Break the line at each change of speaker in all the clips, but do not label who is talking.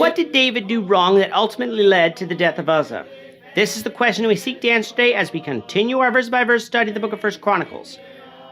what did David do wrong that ultimately led to the death of Uzzah? This is the question we seek to answer today as we continue our verse-by-verse study of the book of 1 Chronicles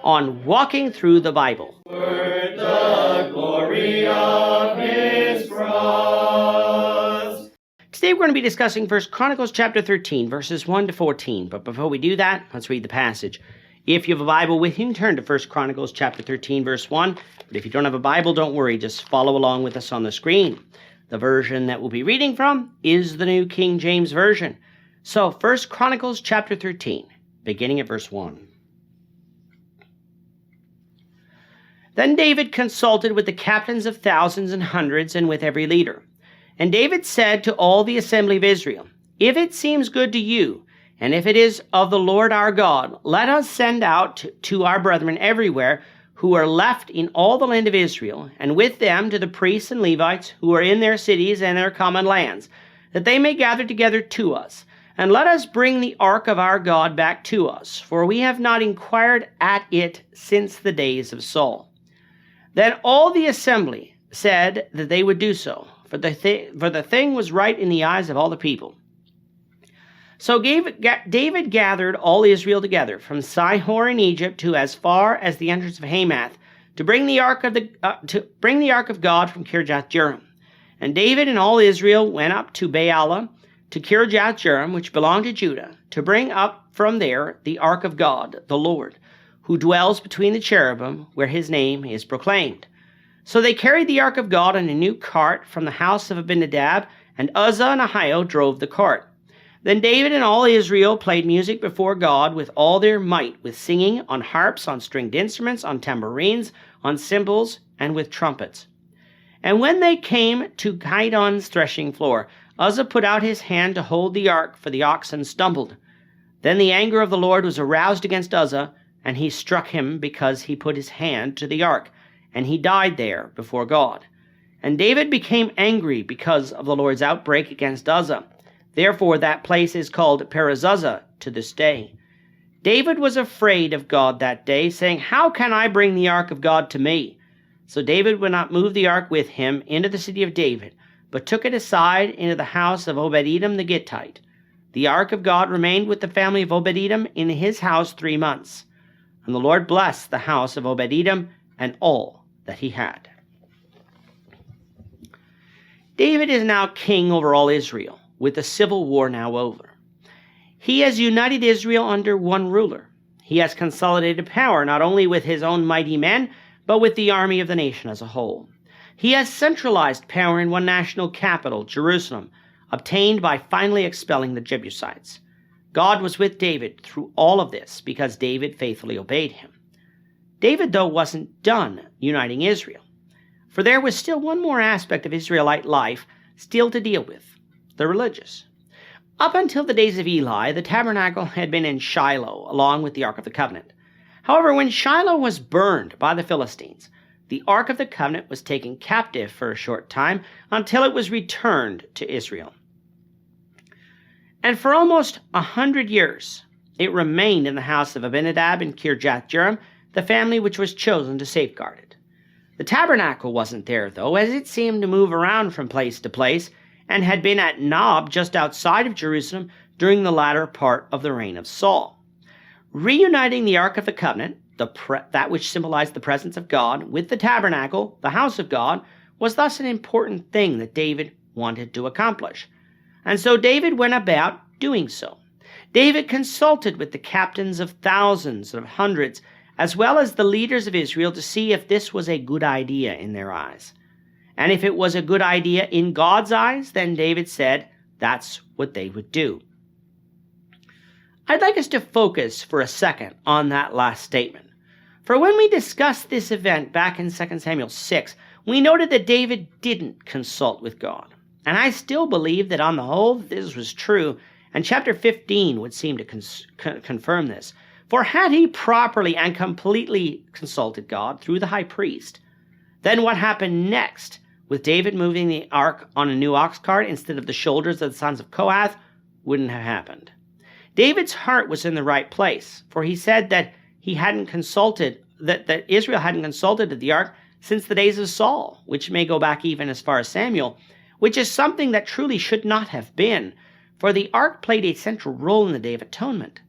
on Walking Through the Bible.
The glory of his cross.
Today we're going to be discussing 1 Chronicles chapter 13, verses 1 to 14. But before we do that, let's read the passage. If you have a Bible with you, turn to 1 Chronicles chapter 13, verse 1. But if you don't have a Bible, don't worry. Just follow along with us on the screen. The version that we'll be reading from is the New King James Version. So, 1 Chronicles chapter 13, beginning at verse 1. Then David consulted with the captains of thousands and hundreds and with every leader. And David said to all the assembly of Israel, "If it seems good to you, and if it is of the Lord our God, let us send out to our brethren everywhere who are left in all the land of Israel, and with them to the priests and Levites who are in their cities and their common lands, that they may gather together to us. And let us bring the ark of our God back to us, for we have not inquired at it since the days of Saul." Then all the assembly said that they would do so, for the thing was right in the eyes of all the people. So David gathered all Israel together, from Sihor in Egypt to as far as the entrance of Hamath, to bring the ark of God from Kirjath-jearim. And David and all Israel went up to Baalah, to Kirjath-jearim, which belonged to Judah, to bring up from there the ark of God, the Lord, who dwells between the cherubim, where his name is proclaimed. So they carried the ark of God in a new cart from the house of Abinadab, and Uzzah and Ahio drove the cart. Then David and all Israel played music before God with all their might, with singing, on harps, on stringed instruments, on tambourines, on cymbals, and with trumpets. And when they came to Gidon's threshing floor, Uzzah put out his hand to hold the ark, for the oxen stumbled. Then the anger of the Lord was aroused against Uzzah, and he struck him because he put his hand to the ark, and he died there before God. And David became angry because of the Lord's outbreak against Uzzah. Therefore that place is called Perez-Uzzah to this day. David was afraid of God that day, saying, "How can I bring the ark of God to me?" So David would not move the ark with him into the city of David, but took it aside into the house of Obed-Edom the Gittite. The ark of God remained with the family of Obed-Edom in his house 3 months. And the Lord blessed the house of Obed-Edom and all that he had. David is now king over all Israel, with the civil war now over. He has united Israel under one ruler. He has consolidated power not only with his own mighty men, but with the army of the nation as a whole. He has centralized power in one national capital, Jerusalem, obtained by finally expelling the Jebusites. God was with David through all of this because David faithfully obeyed him. David, though, wasn't done uniting Israel, for there was still one more aspect of Israelite life still to deal with: the religious. Up until the days of Eli, the tabernacle had been in Shiloh, along with the Ark of the Covenant. However, when Shiloh was burned by the Philistines, the Ark of the Covenant was taken captive for a short time until it was returned to Israel. And for almost 100 years, it remained in the house of Abinadab in Kirjath-jearim, the family which was chosen to safeguard it. The tabernacle wasn't there, though, as it seemed to move around from place to place, and had been at Nob just outside of Jerusalem during the latter part of the reign of Saul. Reuniting the Ark of the Covenant, that which symbolized the presence of God, with the tabernacle, the house of God, was thus an important thing that David wanted to accomplish. And so David went about doing so. David consulted with the captains of thousands and of hundreds, as well as the leaders of Israel, to see if this was a good idea in their eyes. And if it was a good idea in God's eyes, then David said that's what they would do. I'd like us to focus for a second on that last statement. For when we discussed this event back in 2 Samuel 6, we noted that David didn't consult with God. And I still believe that on the whole this was true, and chapter 15 would seem to confirm this. For had he properly and completely consulted God through the high priest, then what happened next, with David moving the ark on a new ox cart instead of the shoulders of the sons of Kohath, wouldn't have happened. David's heart was in the right place, for he said that he hadn't consulted, that Israel hadn't consulted the ark since the days of Saul, which may go back even as far as Samuel, which is something that truly should not have been, for the ark played a central role in the Day of Atonement.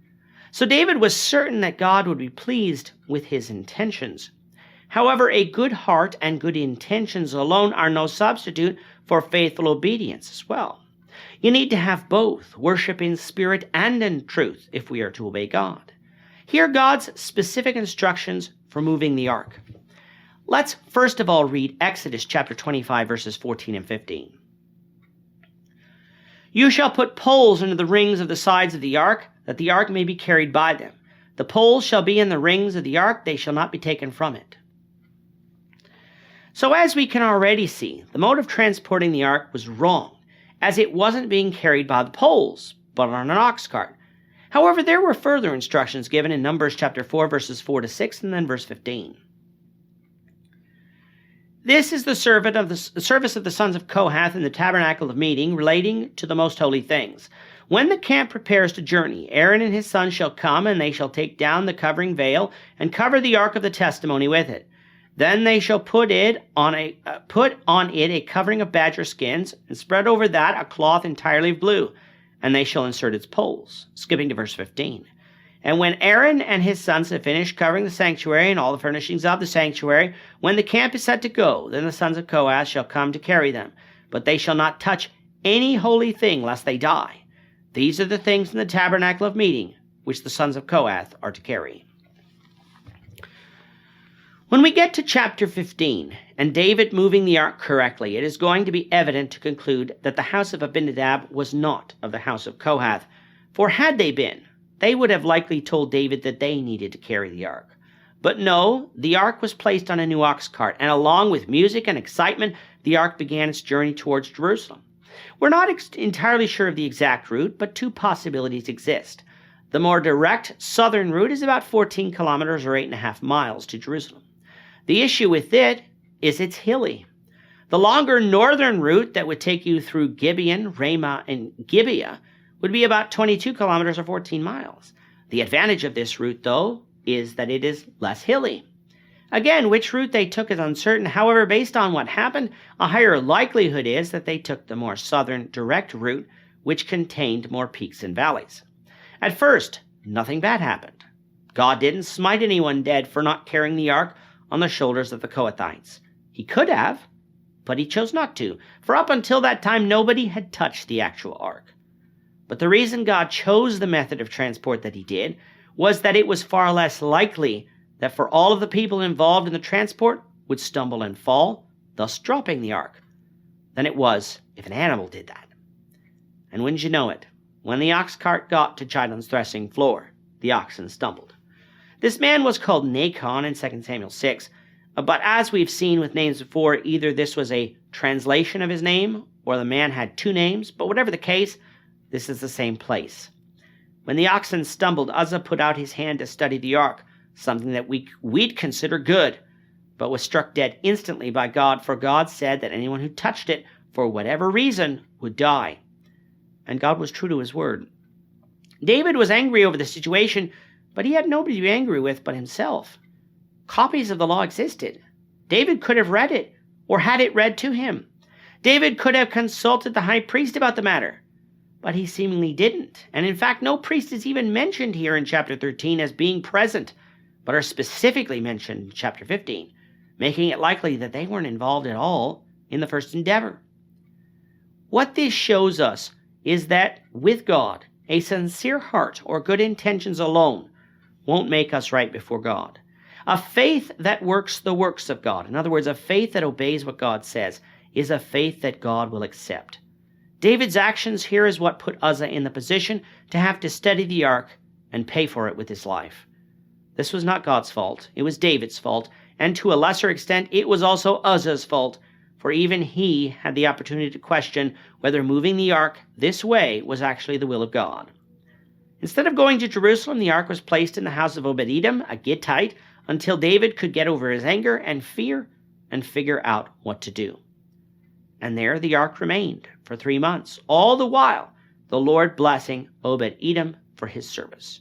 So David was certain that God would be pleased with his intentions. However, a good heart and good intentions alone are no substitute for faithful obedience as well. You need to have both, worship in spirit and in truth, if we are to obey God. Here are God's specific instructions for moving the ark. Let's first of all read Exodus chapter 25, verses 14 and 15. You shall put poles into the rings of the sides of the ark, that the ark may be carried by them. The poles shall be in the rings of the ark, they shall not be taken from it. So as we can already see, the mode of transporting the ark was wrong, as it wasn't being carried by the poles, but on an ox cart. However, there were further instructions given in Numbers chapter 4, verses 4 to 6, and then verse 15. This is the service of the sons of Kohath in the tabernacle of meeting, relating to the most holy things. When the camp prepares to journey, Aaron and his sons shall come, and they shall take down the covering veil, and cover the ark of the testimony with it. Then they shall put on it a covering of badger skins, and spread over that a cloth entirely of blue, and they shall insert its poles. Skipping to verse 15. And when Aaron and his sons have finished covering the sanctuary and all the furnishings of the sanctuary, when the camp is set to go, then the sons of Kohath shall come to carry them. But they shall not touch any holy thing, lest they die. These are the things in the tabernacle of meeting, which the sons of Kohath are to carry. When we get to chapter 15, and David moving the ark correctly, it is going to be evident to conclude that the house of Abinadab was not of the house of Kohath. For had they been, they would have likely told David that they needed to carry the ark. But no, the ark was placed on a new ox cart, and along with music and excitement, the ark began its journey towards Jerusalem. We're not entirely sure of the exact route, but two possibilities exist. The more direct southern route is about 14 kilometers or 8.5 miles to Jerusalem. The issue with it is it's hilly. The longer northern route that would take you through Gibeon, Ramah, and Gibeah would be about 22 kilometers or 14 miles. The advantage of this route, though, is that it is less hilly. Again, which route they took is uncertain. However, based on what happened, a higher likelihood is that they took the more southern direct route, which contained more peaks and valleys. At first, nothing bad happened. God didn't smite anyone dead for not carrying the ark on the shoulders of the Kohathites. He could have, but he chose not to, for up until that time nobody had touched the actual ark. But the reason God chose the method of transport that he did was that it was far less likely that for all of the people involved in the transport would stumble and fall, thus dropping the ark, than it was if an animal did that. And wouldn't you know it, when the ox cart got to Chidon's threshing floor, the oxen stumbled. This man was called Nachon in 2 Samuel 6, but as we've seen with names before, either this was a translation of his name, or the man had two names, but whatever the case, this is the same place. When the oxen stumbled, Uzzah put out his hand to study the ark, something that we'd consider good, but was struck dead instantly by God, for God said that anyone who touched it, for whatever reason, would die. And God was true to his word. David was angry over the situation, but he had nobody to be angry with but himself. Copies of the law existed. David could have read it, or had it read to him. David could have consulted the high priest about the matter, but he seemingly didn't. And in fact, no priest is even mentioned here in chapter 13 as being present, but are specifically mentioned in chapter 15, making it likely that they weren't involved at all in the first endeavor. What this shows us is that with God, a sincere heart or good intentions alone won't make us right before God. A faith that works the works of God, in other words, a faith that obeys what God says, is a faith that God will accept. David's actions here is what put Uzzah in the position to have to study the ark and pay for it with his life. This was not God's fault. It was David's fault, and to a lesser extent, it was also Uzzah's fault, for even he had the opportunity to question whether moving the ark this way was actually the will of God. Instead of going to Jerusalem, the ark was placed in the house of Obed-Edom, a Gittite, until David could get over his anger and fear and figure out what to do. And there the ark remained for 3 months, all the while the Lord blessing Obed-Edom for his service.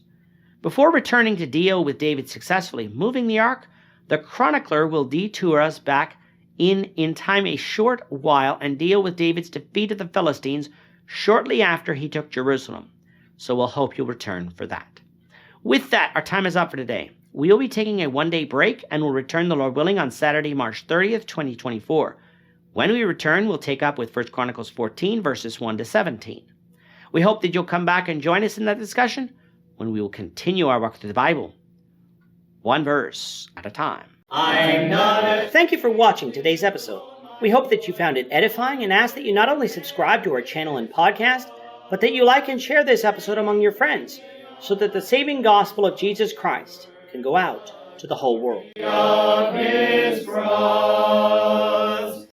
Before returning to deal with David successfully moving the ark, the chronicler will detour us back in time a short while and deal with David's defeat of the Philistines shortly after he took Jerusalem. So we'll hope you'll return for that. With that, our time is up for today. We'll be taking a one-day break and will return, the Lord willing, on Saturday, March 30th, 2024. When we return, we'll take up with 1 Chronicles 14, verses 1 to 17. We hope that you'll come back and join us in that discussion when we will continue our walk through the Bible, one verse at a time. Thank you for watching today's episode. We hope that you found it edifying and ask that you not only subscribe to our channel and podcast, but that you like and share this episode among your friends so that the saving gospel of Jesus Christ can go out to the whole world.